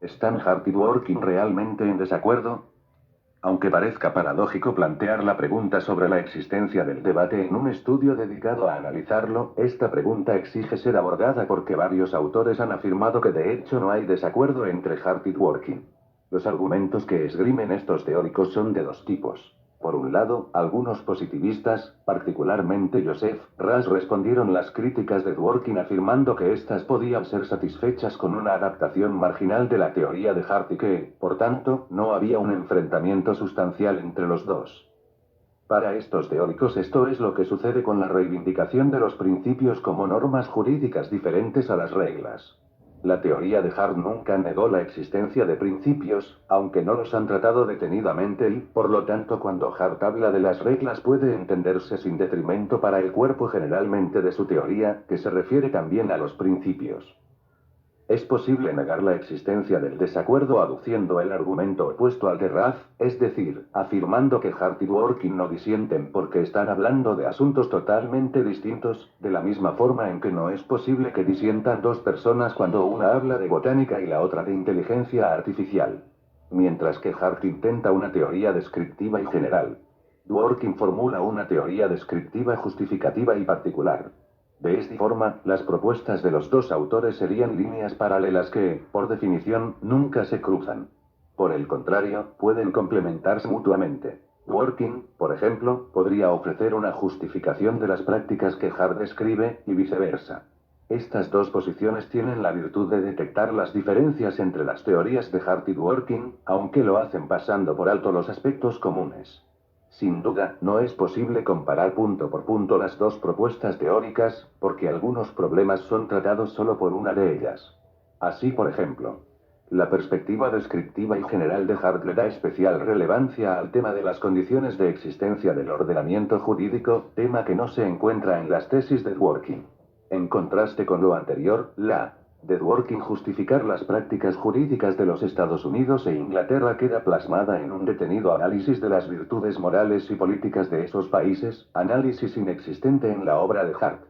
¿Están Hart y Dworkin realmente en desacuerdo? Aunque parezca paradójico plantear la pregunta sobre la existencia del debate en un estudio dedicado a analizarlo, esta pregunta exige ser abordada porque varios autores han afirmado que de hecho no hay desacuerdo entre Hart y Dworkin. Los argumentos que esgrimen estos teóricos son de dos tipos. Por un lado, algunos positivistas, particularmente Joseph Ras, respondieron las críticas de Dworkin afirmando que éstas podían ser satisfechas con una adaptación marginal de la teoría de Hart y que, por tanto, no había un enfrentamiento sustancial entre los dos. Para estos teóricos esto es lo que sucede con la reivindicación de los principios como normas jurídicas diferentes a las reglas. La teoría de Hart nunca negó la existencia de principios, aunque no los han tratado detenidamente y, por lo tanto, cuando Hart habla de las reglas puede entenderse sin detrimento para el cuerpo generalmente de su teoría, que se refiere también a los principios. Es posible negar la existencia del desacuerdo aduciendo el argumento opuesto al de Raz, es decir, afirmando que Hart y Dworkin no disienten porque están hablando de asuntos totalmente distintos, de la misma forma en que no es posible que disientan dos personas cuando una habla de botánica y la otra de inteligencia artificial. Mientras que Hart intenta una teoría descriptiva y general, Dworkin formula una teoría descriptiva justificativa y particular. De esta forma, las propuestas de los dos autores serían líneas paralelas que, por definición, nunca se cruzan. Por el contrario, pueden complementarse mutuamente. Dworkin, por ejemplo, podría ofrecer una justificación de las prácticas que Hart describe, y viceversa. Estas dos posiciones tienen la virtud de detectar las diferencias entre las teorías de Hart y Dworkin, aunque lo hacen pasando por alto los aspectos comunes. Sin duda, no es posible comparar punto por punto las dos propuestas teóricas, porque algunos problemas son tratados solo por una de ellas. Así, por ejemplo, la perspectiva descriptiva y general de Hart le da especial relevancia al tema de las condiciones de existencia del ordenamiento jurídico, tema que no se encuentra en las tesis de Dworkin. En contraste con lo anterior, la de Dworkin justificar las prácticas jurídicas de los Estados Unidos e Inglaterra queda plasmada en un detenido análisis de las virtudes morales y políticas de esos países, análisis inexistente en la obra de Hart.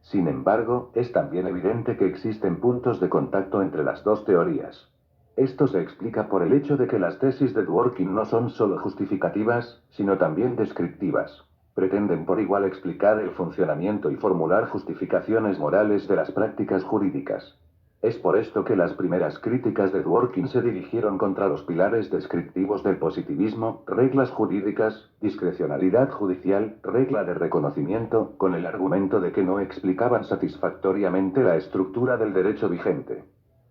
Sin embargo, es también evidente que existen puntos de contacto entre las dos teorías. Esto se explica por el hecho de que las tesis de Dworkin no son solo justificativas, sino también descriptivas. Pretenden por igual explicar el funcionamiento y formular justificaciones morales de las prácticas jurídicas. Es por esto que las primeras críticas de Dworkin se dirigieron contra los pilares descriptivos del positivismo, reglas jurídicas, discrecionalidad judicial, regla de reconocimiento, con el argumento de que no explicaban satisfactoriamente la estructura del derecho vigente.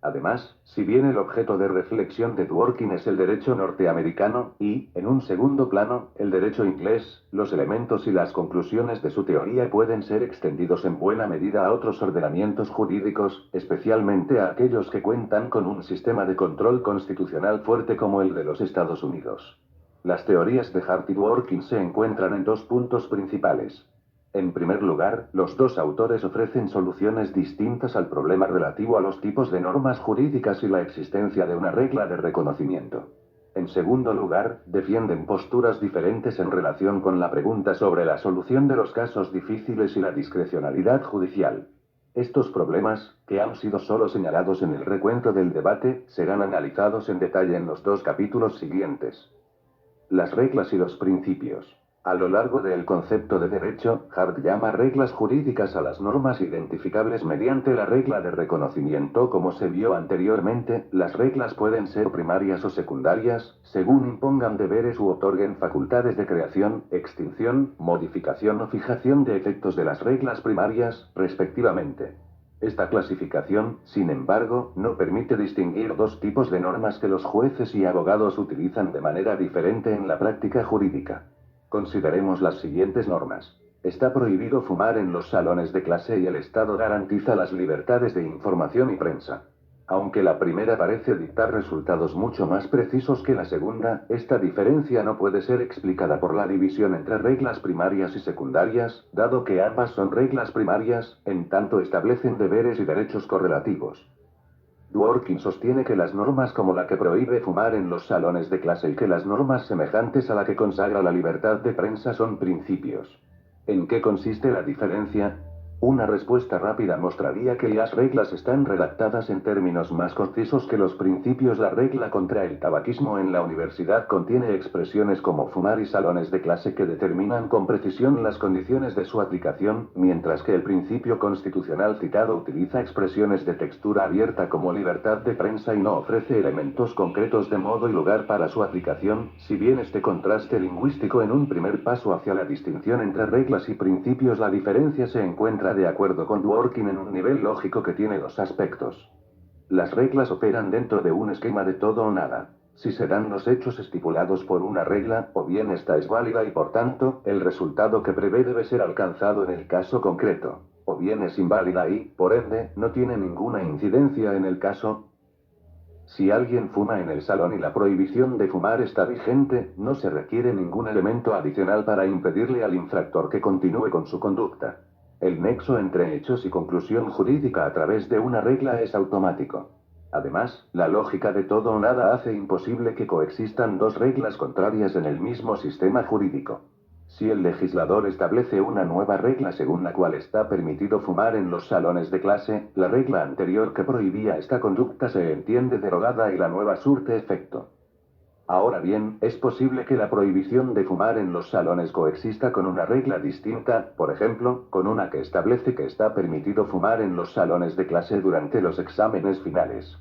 Además, si bien el objeto de reflexión de Dworkin es el derecho norteamericano, y, en un segundo plano, el derecho inglés, los elementos y las conclusiones de su teoría pueden ser extendidos en buena medida a otros ordenamientos jurídicos, especialmente a aquellos que cuentan con un sistema de control constitucional fuerte como el de los Estados Unidos. Las teorías de Hart y Dworkin se encuentran en dos puntos principales. En primer lugar, los dos autores ofrecen soluciones distintas al problema relativo a los tipos de normas jurídicas y la existencia de una regla de reconocimiento. En segundo lugar, defienden posturas diferentes en relación con la pregunta sobre la solución de los casos difíciles y la discrecionalidad judicial. Estos problemas, que han sido solo señalados en el recuento del debate, serán analizados en detalle en los dos capítulos siguientes. Las reglas y los principios. A lo largo del concepto de derecho, Hart llama reglas jurídicas a las normas identificables mediante la regla de reconocimiento. Como se vio anteriormente, las reglas pueden ser primarias o secundarias, según impongan deberes u otorguen facultades de creación, extinción, modificación o fijación de efectos de las reglas primarias, respectivamente. Esta clasificación, sin embargo, no permite distinguir dos tipos de normas que los jueces y abogados utilizan de manera diferente en la práctica jurídica. Consideremos las siguientes normas. Está prohibido fumar en los salones de clase y el Estado garantiza las libertades de información y prensa. Aunque la primera parece dictar resultados mucho más precisos que la segunda, esta diferencia no puede ser explicada por la división entre reglas primarias y secundarias, dado que ambas son reglas primarias, en tanto establecen deberes y derechos correlativos. Dworkin sostiene que las normas como la que prohíbe fumar en los salones de clase y que las normas semejantes a la que consagra la libertad de prensa son principios. ¿En qué consiste la diferencia? Una respuesta rápida mostraría que las reglas están redactadas en términos más concisos que los principios. La regla contra el tabaquismo en la universidad contiene expresiones como fumar y salones de clase que determinan con precisión las condiciones de su aplicación, mientras que el principio constitucional citado utiliza expresiones de textura abierta como libertad de prensa y no ofrece elementos concretos de modo y lugar para su aplicación. Si bien este contraste lingüístico en un primer paso hacia la distinción entre reglas y principios, la diferencia se encuentra de acuerdo con Dworkin en un nivel lógico que tiene dos aspectos. Las reglas operan dentro de un esquema de todo o nada. Si se dan los hechos estipulados por una regla, o bien esta es válida y por tanto, el resultado que prevé debe ser alcanzado en el caso concreto, o bien es inválida y, por ende, no tiene ninguna incidencia en el caso. Si alguien fuma en el salón y la prohibición de fumar está vigente, no se requiere ningún elemento adicional para impedirle al infractor que continúe con su conducta. El nexo entre hechos y conclusión jurídica a través de una regla es automático. Además, la lógica de todo o nada hace imposible que coexistan dos reglas contrarias en el mismo sistema jurídico. Si el legislador establece una nueva regla según la cual está permitido fumar en los salones de clase, la regla anterior que prohibía esta conducta se entiende derogada y la nueva surte efecto. Ahora bien, es posible que la prohibición de fumar en los salones coexista con una regla distinta, por ejemplo, con una que establece que está permitido fumar en los salones de clase durante los exámenes finales.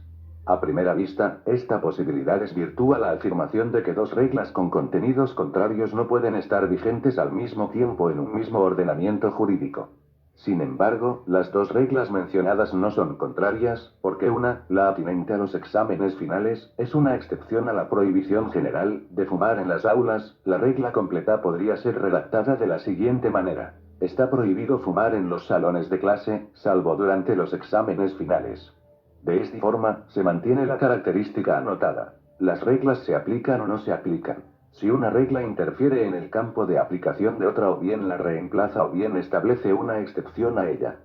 A primera vista, esta posibilidad desvirtúa la afirmación de que dos reglas con contenidos contrarios no pueden estar vigentes al mismo tiempo en un mismo ordenamiento jurídico. Sin embargo, las dos reglas mencionadas no son contrarias, porque una, la atinente a los exámenes finales, es una excepción a la prohibición general de fumar en las aulas. La regla completa podría ser redactada de la siguiente manera: está prohibido fumar en los salones de clase, salvo durante los exámenes finales. De esta forma, se mantiene la característica anotada. Las reglas se aplican o no se aplican. Si una regla interfiere en el campo de aplicación de otra, o bien la reemplaza o bien establece una excepción a ella.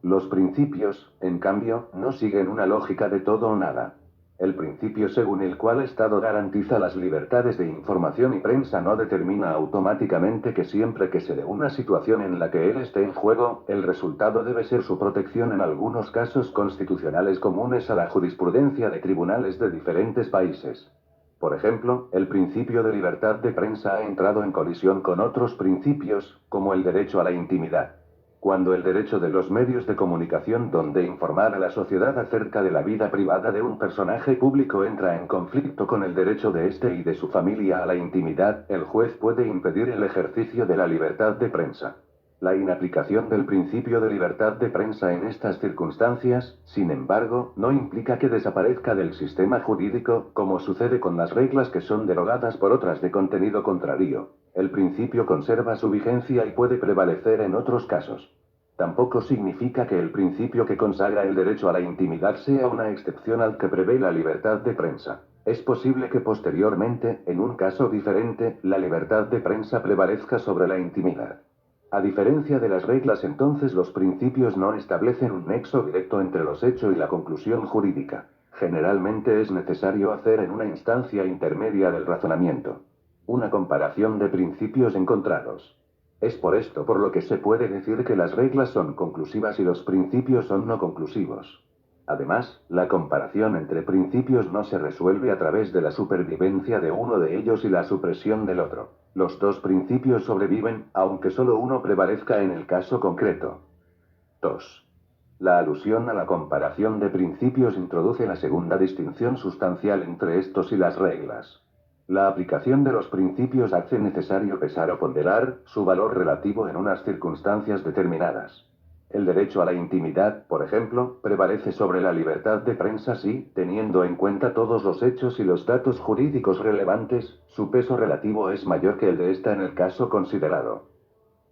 Los principios, en cambio, no siguen una lógica de todo o nada. El principio según el cual el Estado garantiza las libertades de información y prensa no determina automáticamente que siempre que se dé una situación en la que él esté en juego, el resultado debe ser su protección en algunos casos constitucionales comunes a la jurisprudencia de tribunales de diferentes países. Por ejemplo, el principio de libertad de prensa ha entrado en colisión con otros principios, como el derecho a la intimidad. Cuando el derecho de los medios de comunicación donde informar a la sociedad acerca de la vida privada de un personaje público entra en conflicto con el derecho de éste y de su familia a la intimidad, el juez puede impedir el ejercicio de la libertad de prensa. La inaplicación del principio de libertad de prensa en estas circunstancias, sin embargo, no implica que desaparezca del sistema jurídico, como sucede con las reglas que son derogadas por otras de contenido contrario. El principio conserva su vigencia y puede prevalecer en otros casos. Tampoco significa que el principio que consagra el derecho a la intimidad sea una excepción al que prevé la libertad de prensa. Es posible que posteriormente, en un caso diferente, la libertad de prensa prevalezca sobre la intimidad. A diferencia de las reglas, entonces, los principios no establecen un nexo directo entre los hechos y la conclusión jurídica. Generalmente es necesario hacer en una instancia intermedia del razonamiento una comparación de principios encontrados. Es por esto por lo que se puede decir que las reglas son conclusivas y los principios son no conclusivos. Además, la comparación entre principios no se resuelve a través de la supervivencia de uno de ellos y la supresión del otro. Los dos principios sobreviven, aunque solo uno prevalezca en el caso concreto. 2. La alusión a la comparación de principios introduce la segunda distinción sustancial entre estos y las reglas. La aplicación de los principios hace necesario pesar o ponderar su valor relativo en unas circunstancias determinadas. El derecho a la intimidad, por ejemplo, prevalece sobre la libertad de prensa si, teniendo en cuenta todos los hechos y los datos jurídicos relevantes, su peso relativo es mayor que el de esta en el caso considerado.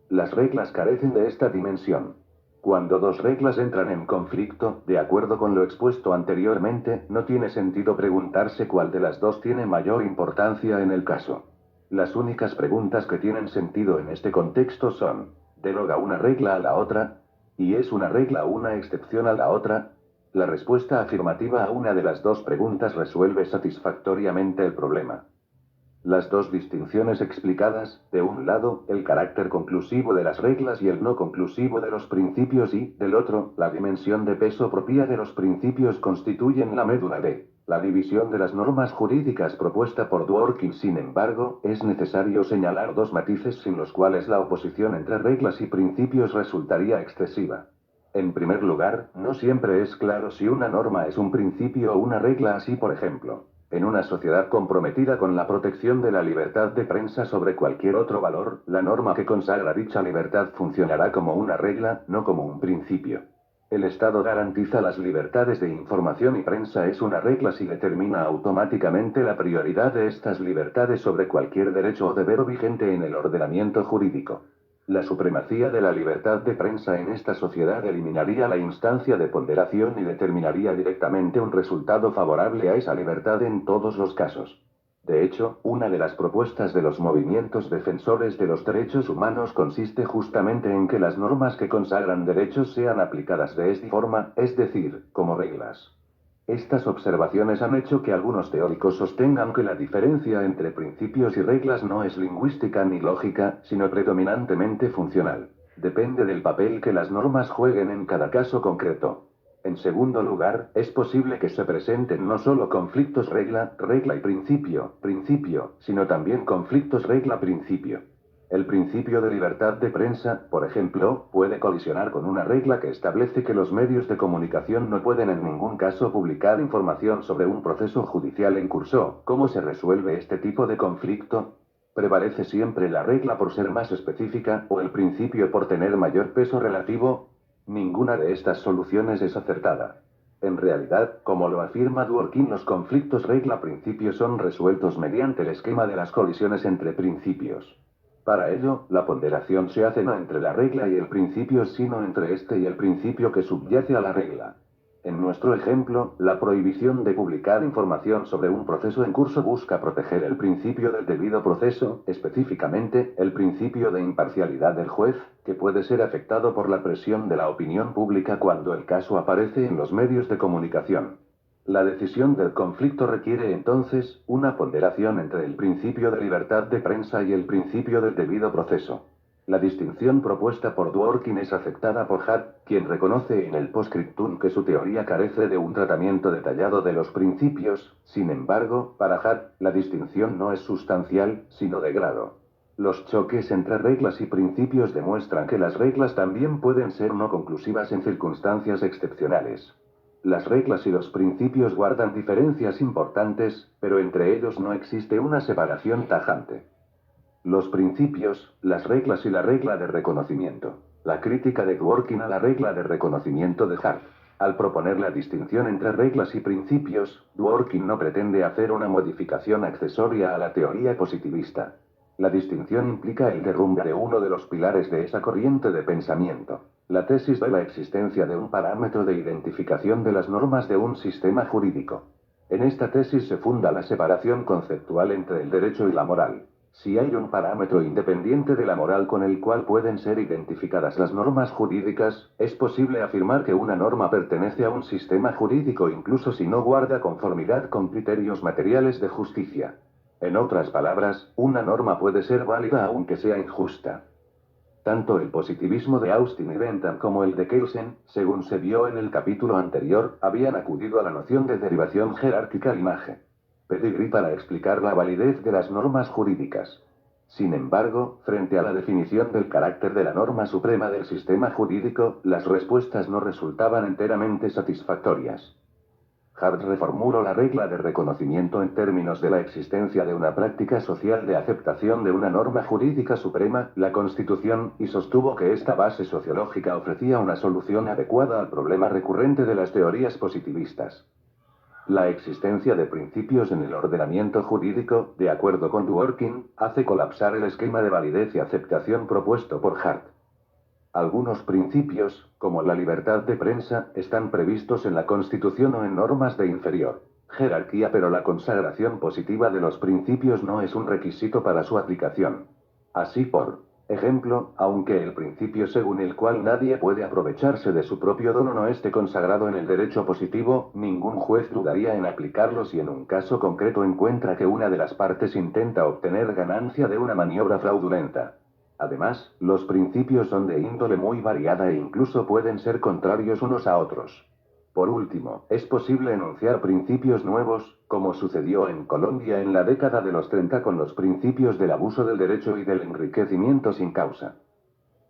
Las reglas carecen de esta dimensión. Cuando dos reglas entran en conflicto, de acuerdo con lo expuesto anteriormente, no tiene sentido preguntarse cuál de las dos tiene mayor importancia en el caso. Las únicas preguntas que tienen sentido en este contexto son: ¿deroga una regla a la otra? ¿Y es una regla una excepción a la otra? La respuesta afirmativa a una de las dos preguntas resuelve satisfactoriamente el problema. Las dos distinciones explicadas, de un lado, el carácter conclusivo de las reglas y el no conclusivo de los principios y, del otro, la dimensión de peso propia de los principios constituyen la médula de la división de las normas jurídicas propuesta por Dworkin. Sin embargo, es necesario señalar dos matices sin los cuales la oposición entre reglas y principios resultaría excesiva. En primer lugar, no siempre es claro si una norma es un principio o una regla. Así, por ejemplo, en una sociedad comprometida con la protección de la libertad de prensa sobre cualquier otro valor, la norma que consagra dicha libertad funcionará como una regla, no como un principio. El Estado garantiza las libertades de información y prensa es una regla si determina automáticamente la prioridad de estas libertades sobre cualquier derecho o deber vigente en el ordenamiento jurídico. La supremacía de la libertad de prensa en esta sociedad eliminaría la instancia de ponderación y determinaría directamente un resultado favorable a esa libertad en todos los casos. De hecho, una de las propuestas de los movimientos defensores de los derechos humanos consiste justamente en que las normas que consagran derechos sean aplicadas de esta forma, es decir, como reglas. Estas observaciones han hecho que algunos teóricos sostengan que la diferencia entre principios y reglas no es lingüística ni lógica, sino predominantemente funcional. Depende del papel que las normas jueguen en cada caso concreto. En segundo lugar, es posible que se presenten no solo conflictos regla y principio, sino también conflictos regla-principio. El principio de libertad de prensa, por ejemplo, puede colisionar con una regla que establece que los medios de comunicación no pueden en ningún caso publicar información sobre un proceso judicial en curso. ¿Cómo se resuelve este tipo de conflicto? ¿Prevalece siempre la regla por ser más específica o el principio por tener mayor peso relativo? Ninguna de estas soluciones es acertada. En realidad, como lo afirma Dworkin, los conflictos regla-principio son resueltos mediante el esquema de las colisiones entre principios. Para ello, la ponderación se hace no entre la regla y el principio, sino entre este y el principio que subyace a la regla. En nuestro ejemplo, la prohibición de publicar información sobre un proceso en curso busca proteger el principio del debido proceso, específicamente, el principio de imparcialidad del juez, que puede ser afectado por la presión de la opinión pública cuando el caso aparece en los medios de comunicación. La decisión del conflicto requiere entonces una ponderación entre el principio de libertad de prensa y el principio del debido proceso. La distinción propuesta por Dworkin es aceptada por Hart, quien reconoce en el postscriptum que su teoría carece de un tratamiento detallado de los principios. Sin embargo, para Hart, la distinción no es sustancial, sino de grado. Los choques entre reglas y principios demuestran que las reglas también pueden ser no conclusivas en circunstancias excepcionales. Las reglas y los principios guardan diferencias importantes, pero entre ellos no existe una separación tajante. Los principios, las reglas y la regla de reconocimiento. La crítica de Dworkin a la regla de reconocimiento de Hart. Al proponer la distinción entre reglas y principios, Dworkin no pretende hacer una modificación accesoria a la teoría positivista. La distinción implica el derrumbe de uno de los pilares de esa corriente de pensamiento. La tesis de la existencia de un parámetro de identificación de las normas de un sistema jurídico. En esta tesis se funda la separación conceptual entre el derecho y la moral. Si hay un parámetro independiente de la moral con el cual pueden ser identificadas las normas jurídicas, es posible afirmar que una norma pertenece a un sistema jurídico incluso si no guarda conformidad con criterios materiales de justicia. En otras palabras, una norma puede ser válida aunque sea injusta. Tanto el positivismo de Austin y Bentham como el de Kelsen, según se vio en el capítulo anterior, habían acudido a la noción de derivación jerárquica imagen. Pedigrí para explicar la validez de las normas jurídicas. Sin embargo, frente a la definición del carácter de la norma suprema del sistema jurídico, las respuestas no resultaban enteramente satisfactorias. Hart reformuló la regla de reconocimiento en términos de la existencia de una práctica social de aceptación de una norma jurídica suprema, la Constitución, y sostuvo que esta base sociológica ofrecía una solución adecuada al problema recurrente de las teorías positivistas. La existencia de principios en el ordenamiento jurídico, de acuerdo con Dworkin, hace colapsar el esquema de validez y aceptación propuesto por Hart. Algunos principios, como la libertad de prensa, están previstos en la Constitución o en normas de inferior jerarquía, pero la consagración positiva de los principios no es un requisito para su aplicación. Así, por Ejemplo, aunque el principio según el cual nadie puede aprovecharse de su propio dono no esté consagrado en el derecho positivo, ningún juez dudaría en aplicarlo si en un caso concreto encuentra que una de las partes intenta obtener ganancia de una maniobra fraudulenta. Además, los principios son de índole muy variada e incluso pueden ser contrarios unos a otros. Por último, es posible enunciar principios nuevos, como sucedió en Colombia en la década de los 30 con los principios del abuso del derecho y del enriquecimiento sin causa.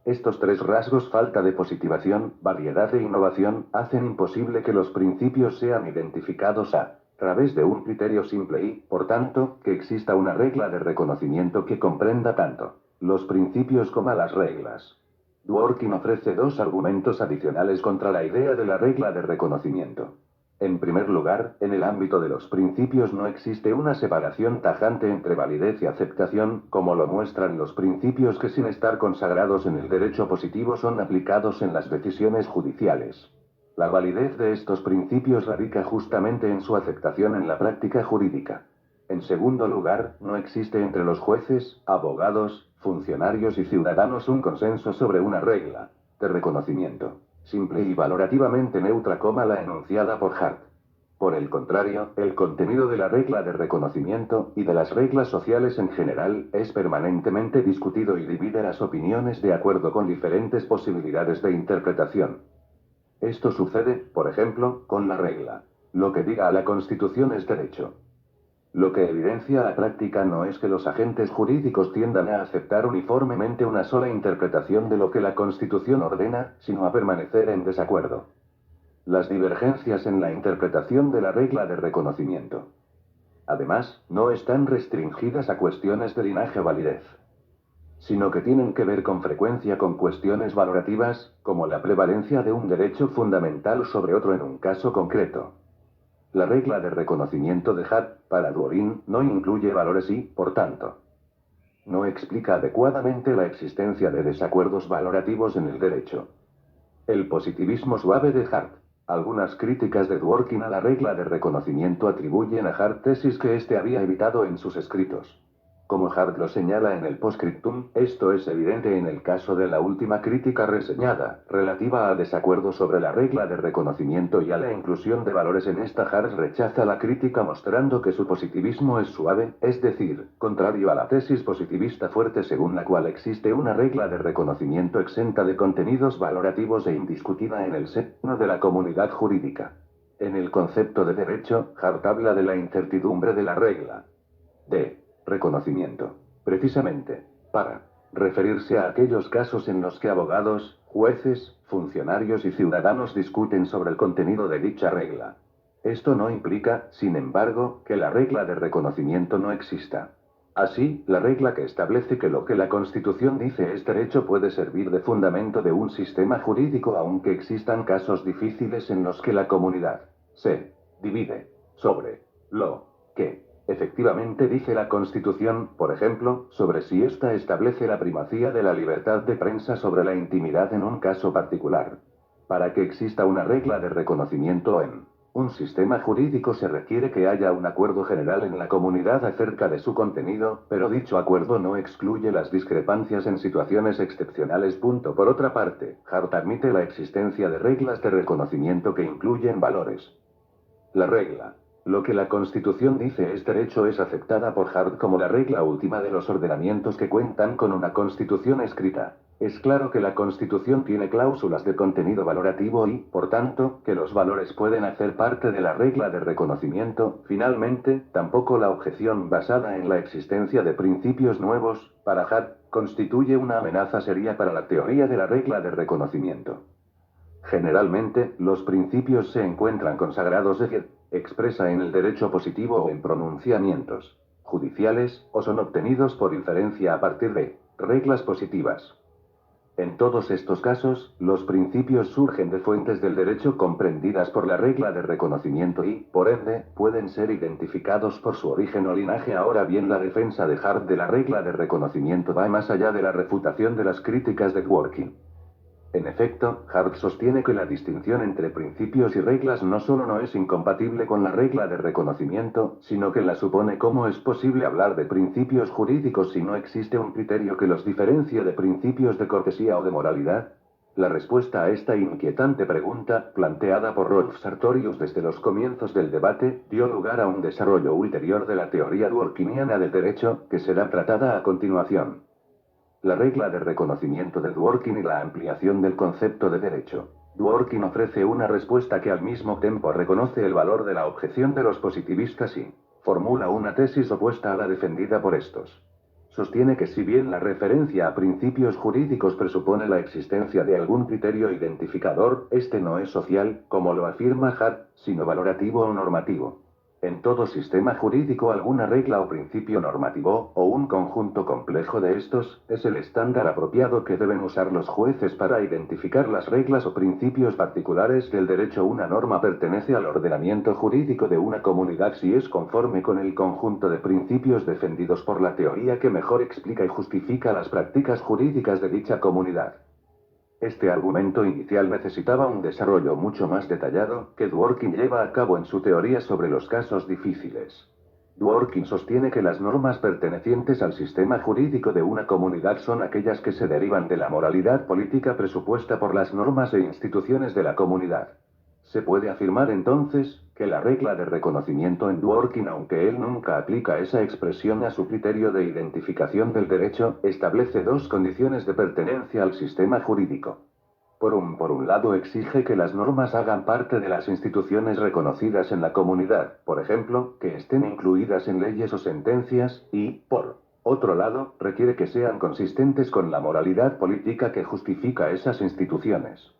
Estos tres rasgos, falta de positivación, variedad e innovación, hacen imposible que los principios sean identificados a través de un criterio simple y, por tanto, que exista una regla de reconocimiento que comprenda tanto los principios como las reglas. Dworkin ofrece dos argumentos adicionales contra la idea de la regla de reconocimiento. En primer lugar, en el ámbito de los principios no existe una separación tajante entre validez y aceptación, como lo muestran los principios que sin estar consagrados en el derecho positivo son aplicados en las decisiones judiciales. La validez de estos principios radica justamente en su aceptación en la práctica jurídica. En segundo lugar, no existe entre los jueces, abogados, funcionarios y ciudadanos un consenso sobre una regla de reconocimiento simple y valorativamente neutra como la enunciada por Hart. Por el contrario, el contenido de la regla de reconocimiento, y de las reglas sociales en general, es permanentemente discutido y divide las opiniones de acuerdo con diferentes posibilidades de interpretación. Esto sucede, por ejemplo, con la regla: lo que diga la Constitución es derecho. Lo que evidencia la práctica no es que los agentes jurídicos tiendan a aceptar uniformemente una sola interpretación de lo que la Constitución ordena, sino a permanecer en desacuerdo. Las divergencias en la interpretación de la regla de reconocimiento, además, no están restringidas a cuestiones de linaje o validez, sino que tienen que ver con frecuencia con cuestiones valorativas, como la prevalencia de un derecho fundamental sobre otro en un caso concreto. La regla de reconocimiento de Hart, para Dworkin, no incluye valores y, por tanto, no explica adecuadamente la existencia de desacuerdos valorativos en el derecho. El positivismo suave de Hart. Algunas críticas de Dworkin a la regla de reconocimiento atribuyen a Hart tesis que éste había evitado en sus escritos. Como Hart lo señala en el postscriptum, esto es evidente en el caso de la última crítica reseñada, relativa al desacuerdo sobre la regla de reconocimiento y a la inclusión de valores en esta. Hart rechaza la crítica mostrando que su positivismo es suave, es decir, contrario a la tesis positivista fuerte según la cual existe una regla de reconocimiento exenta de contenidos valorativos e indiscutida en el seno de la comunidad jurídica. En el concepto de derecho, Hart habla de la incertidumbre de la regla de reconocimiento, precisamente, para referirse a aquellos casos en los que abogados, jueces, funcionarios y ciudadanos discuten sobre el contenido de dicha regla. Esto no implica, sin embargo, que la regla de reconocimiento no exista. Así, la regla que establece que lo que la Constitución dice es derecho puede servir de fundamento de un sistema jurídico aunque existan casos difíciles en los que la comunidad se divide sobre lo que efectivamente dice la Constitución, por ejemplo, sobre si ésta establece la primacía de la libertad de prensa sobre la intimidad en un caso particular. Para que exista una regla de reconocimiento en un sistema jurídico se requiere que haya un acuerdo general en la comunidad acerca de su contenido, pero dicho acuerdo no excluye las discrepancias en situaciones excepcionales. Por otra parte, Hart admite la existencia de reglas de reconocimiento que incluyen valores. La regla: lo que la Constitución dice es derecho es aceptada por Hart como la regla última de los ordenamientos que cuentan con una Constitución escrita. Es claro que la Constitución tiene cláusulas de contenido valorativo y, por tanto, que los valores pueden hacer parte de la regla de reconocimiento. Finalmente, tampoco la objeción basada en la existencia de principios nuevos, para Hart, constituye una amenaza seria para la teoría de la regla de reconocimiento. Generalmente, los principios se encuentran consagrados expresa en el derecho positivo o en pronunciamientos judiciales, o son obtenidos por inferencia a partir de reglas positivas. En todos estos casos, los principios surgen de fuentes del derecho comprendidas por la regla de reconocimiento y, por ende, pueden ser identificados por su origen o linaje. Ahora bien, la defensa de Hart de la regla de reconocimiento va más allá de la refutación de las críticas de Dworkin. En efecto, Hart sostiene que la distinción entre principios y reglas no solo no es incompatible con la regla de reconocimiento, sino que la supone. ¿Cómo es posible hablar de principios jurídicos si no existe un criterio que los diferencie de principios de cortesía o de moralidad? La respuesta a esta inquietante pregunta, planteada por Rolf Sartorius desde los comienzos del debate, dio lugar a un desarrollo ulterior de la teoría dworkiniana del derecho, que será tratada a continuación. La regla de reconocimiento de Dworkin y la ampliación del concepto de derecho. Dworkin ofrece una respuesta que al mismo tiempo reconoce el valor de la objeción de los positivistas y formula una tesis opuesta a la defendida por estos. Sostiene que si bien la referencia a principios jurídicos presupone la existencia de algún criterio identificador, este no es social, como lo afirma Hart, sino valorativo o normativo. En todo sistema jurídico alguna regla o principio normativo, o un conjunto complejo de estos, es el estándar apropiado que deben usar los jueces para identificar las reglas o principios particulares del derecho. Una norma pertenece al ordenamiento jurídico de una comunidad si es conforme con el conjunto de principios defendidos por la teoría que mejor explica y justifica las prácticas jurídicas de dicha comunidad. Este argumento inicial necesitaba un desarrollo mucho más detallado, que Dworkin lleva a cabo en su teoría sobre los casos difíciles. Dworkin sostiene que las normas pertenecientes al sistema jurídico de una comunidad son aquellas que se derivan de la moralidad política presupuesta por las normas e instituciones de la comunidad. Se puede afirmar entonces, que la regla de reconocimiento en Dworkin, aunque él nunca aplica esa expresión a su criterio de identificación del derecho, establece dos condiciones de pertenencia al sistema jurídico. Por un lado exige que las normas hagan parte de las instituciones reconocidas en la comunidad, por ejemplo, que estén incluidas en leyes o sentencias, y, por otro lado, requiere que sean consistentes con la moralidad política que justifica esas instituciones.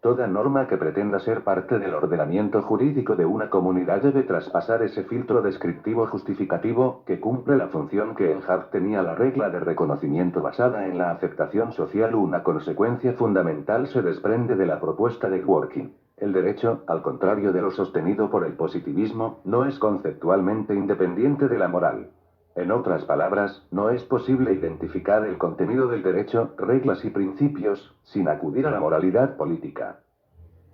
Toda norma que pretenda ser parte del ordenamiento jurídico de una comunidad debe traspasar ese filtro descriptivo justificativo, que cumple la función que en Hart tenía la regla de reconocimiento basada en la aceptación social. Una consecuencia fundamental se desprende de la propuesta de Dworkin. El derecho, al contrario de lo sostenido por el positivismo, no es conceptualmente independiente de la moral. En otras palabras, no es posible identificar el contenido del derecho, reglas y principios, sin acudir a la moralidad política.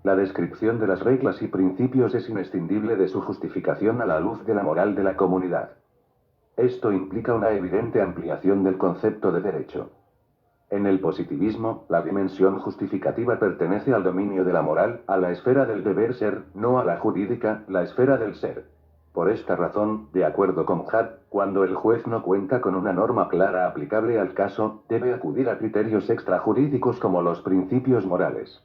La descripción de las reglas y principios es inescindible de su justificación a la luz de la moral de la comunidad. Esto implica una evidente ampliación del concepto de derecho. En el positivismo, la dimensión justificativa pertenece al dominio de la moral, a la esfera del deber ser, no a la jurídica, la esfera del ser. Por esta razón, de acuerdo con Hart, cuando el juez no cuenta con una norma clara aplicable al caso, debe acudir a criterios extrajurídicos como los principios morales.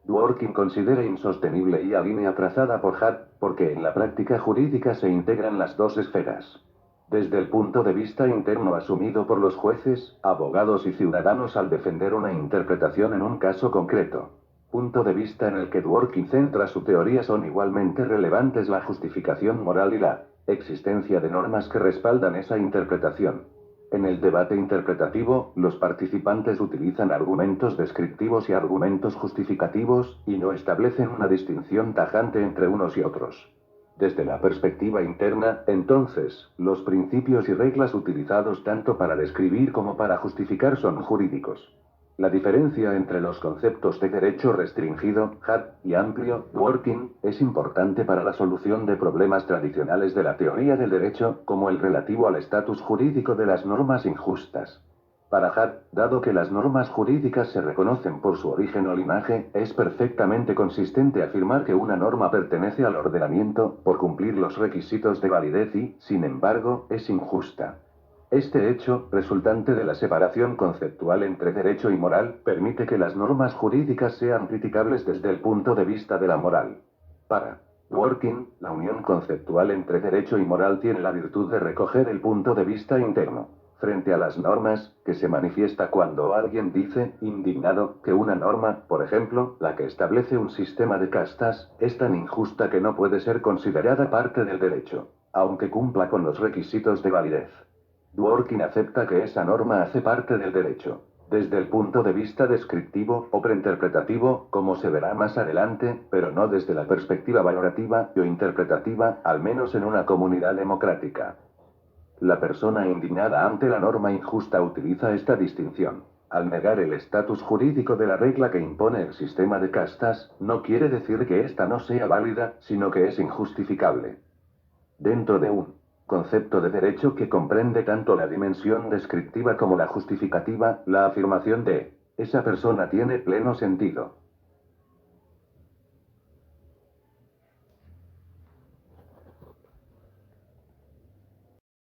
Dworkin considera insostenible la línea trazada por Hart, porque en la práctica jurídica se integran las dos esferas. Desde el punto de vista interno asumido por los jueces, abogados y ciudadanos al defender una interpretación en un caso concreto. Punto de vista en el que Dworkin centra su teoría, son igualmente relevantes la justificación moral y la existencia de normas que respaldan esa interpretación. En el debate interpretativo, los participantes utilizan argumentos descriptivos y argumentos justificativos, y no establecen una distinción tajante entre unos y otros. Desde la perspectiva interna, entonces, los principios y reglas utilizados tanto para describir como para justificar son jurídicos. La diferencia entre los conceptos de derecho restringido, Hart, y amplio, Dworkin, es importante para la solución de problemas tradicionales de la teoría del derecho, como el relativo al estatus jurídico de las normas injustas. Para Hart, dado que las normas jurídicas se reconocen por su origen o linaje, es perfectamente consistente afirmar que una norma pertenece al ordenamiento, por cumplir los requisitos de validez y, sin embargo, es injusta. Este hecho, resultante de la separación conceptual entre derecho y moral, permite que las normas jurídicas sean criticables desde el punto de vista de la moral. Para Dworkin, la unión conceptual entre derecho y moral tiene la virtud de recoger el punto de vista interno. Frente a las normas, que se manifiesta cuando alguien dice, indignado, que una norma, por ejemplo, la que establece un sistema de castas, es tan injusta que no puede ser considerada parte del derecho, aunque cumpla con los requisitos de validez. Dworkin acepta que esa norma hace parte del derecho, desde el punto de vista descriptivo o preinterpretativo, como se verá más adelante, pero no desde la perspectiva valorativa o interpretativa, al menos en una comunidad democrática. La persona indignada ante la norma injusta utiliza esta distinción. Al negar el estatus jurídico de la regla que impone el sistema de castas, no quiere decir que ésta no sea válida, sino que es injustificable. Dentro de un concepto de derecho que comprende tanto la dimensión descriptiva como la justificativa, la afirmación de esa persona tiene pleno sentido.